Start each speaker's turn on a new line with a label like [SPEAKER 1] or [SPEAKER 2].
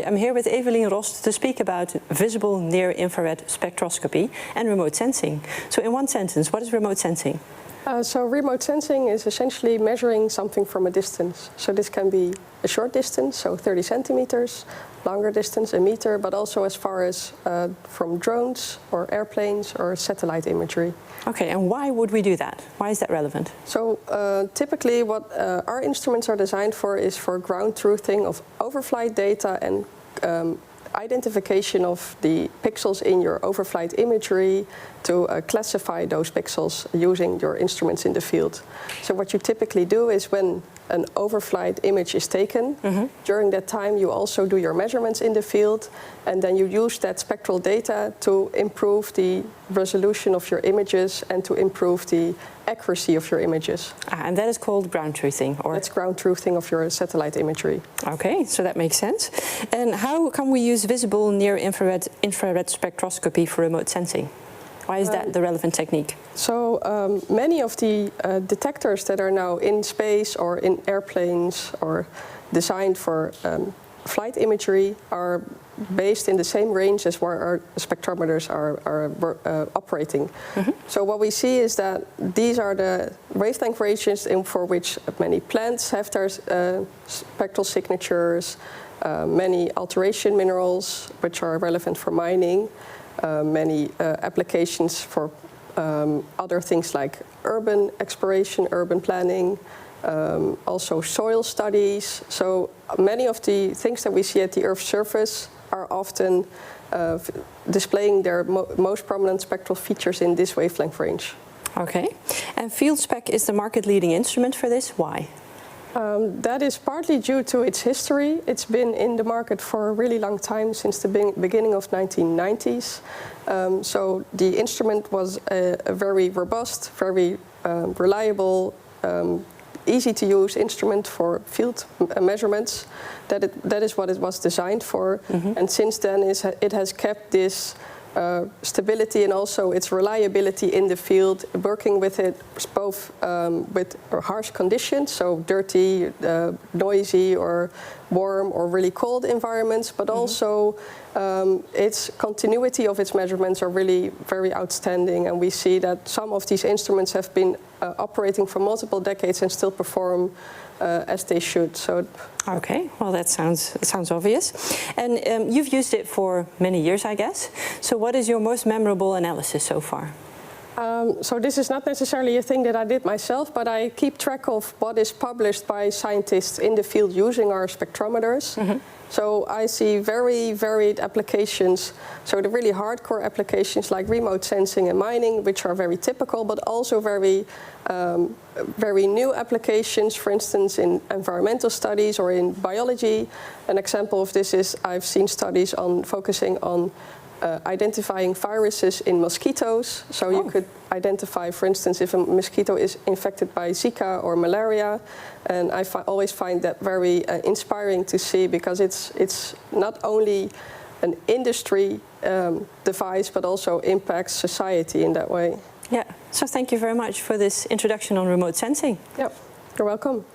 [SPEAKER 1] I'm here with Evelien Rost to speak about visible near-infrared spectroscopy and remote sensing. So in one sentence, what is remote sensing?
[SPEAKER 2] So remote sensing is essentially measuring something from a distance. So this can be a short distance, so 30 centimeters, longer distance, a meter, but also as far as from drones or airplanes or satellite imagery.
[SPEAKER 1] Okay, and why would we do that? Why is that relevant?
[SPEAKER 2] So typically what our instruments are designed for is for ground truthing of overflight data and identification of the pixels in your overflight imagery to classify those pixels using your instruments in the field. So what you typically do is when an overflight image is taken, during that time you also do your measurements in the field, and then you use that spectral data to improve the resolution of your images and to improve the accuracy of your images.
[SPEAKER 1] And that is called ground truthing? Or?
[SPEAKER 2] That's ground truthing of your satellite imagery.
[SPEAKER 1] Okay, so that makes sense. And how can we use visible near-infrared spectroscopy for remote sensing? Why is that the relevant technique?
[SPEAKER 2] So many of the detectors that are now in space or in airplanes or designed for flight imagery are based in the same range as where our spectrometers are operating. So what we see is that these are the wavelength ranges for which many plants have their spectral signatures, many alteration minerals which are relevant for mining, many applications for other things like urban exploration, urban planning, also soil studies. So many of the things that we see at the Earth's surface are often displaying their most prominent spectral features in this wavelength range.
[SPEAKER 1] Okay, and FieldSpec is the market-leading instrument for this. Why?
[SPEAKER 2] That is partly due to its history. It's been in the market for a really long time, since the beginning of 1990s. So the instrument was a very robust, very reliable, easy-to-use instrument for field measurements. That is what it was designed for. And since then it has kept this stability and also its reliability in the field, working with it both with harsh conditions, so dirty, noisy or warm or really cold environments, but also its continuity of its measurements are really very outstanding, and we see that some of these instruments have been operating for multiple decades and still perform as they should. So.
[SPEAKER 1] Okay, well that sounds obvious. And you've used it for many years, I guess. So what is your most memorable analysis so far?
[SPEAKER 2] So this is not necessarily a thing that I did myself, but I keep track of what is published by scientists in the field using our spectrometers. So I see very varied applications. So the really hardcore applications like remote sensing and mining, which are very typical, but also very new applications, for instance, in environmental studies or in biology. An example of this is I've seen studies on focusing on identifying viruses in mosquitoes. So you could identify, for instance, if a mosquito is infected by Zika or malaria. And I always find that very inspiring to see, because it's not only an industry device, but also impacts society in that way.
[SPEAKER 1] Yeah, so thank you very much for this introduction on remote sensing.
[SPEAKER 2] Yeah, you're welcome.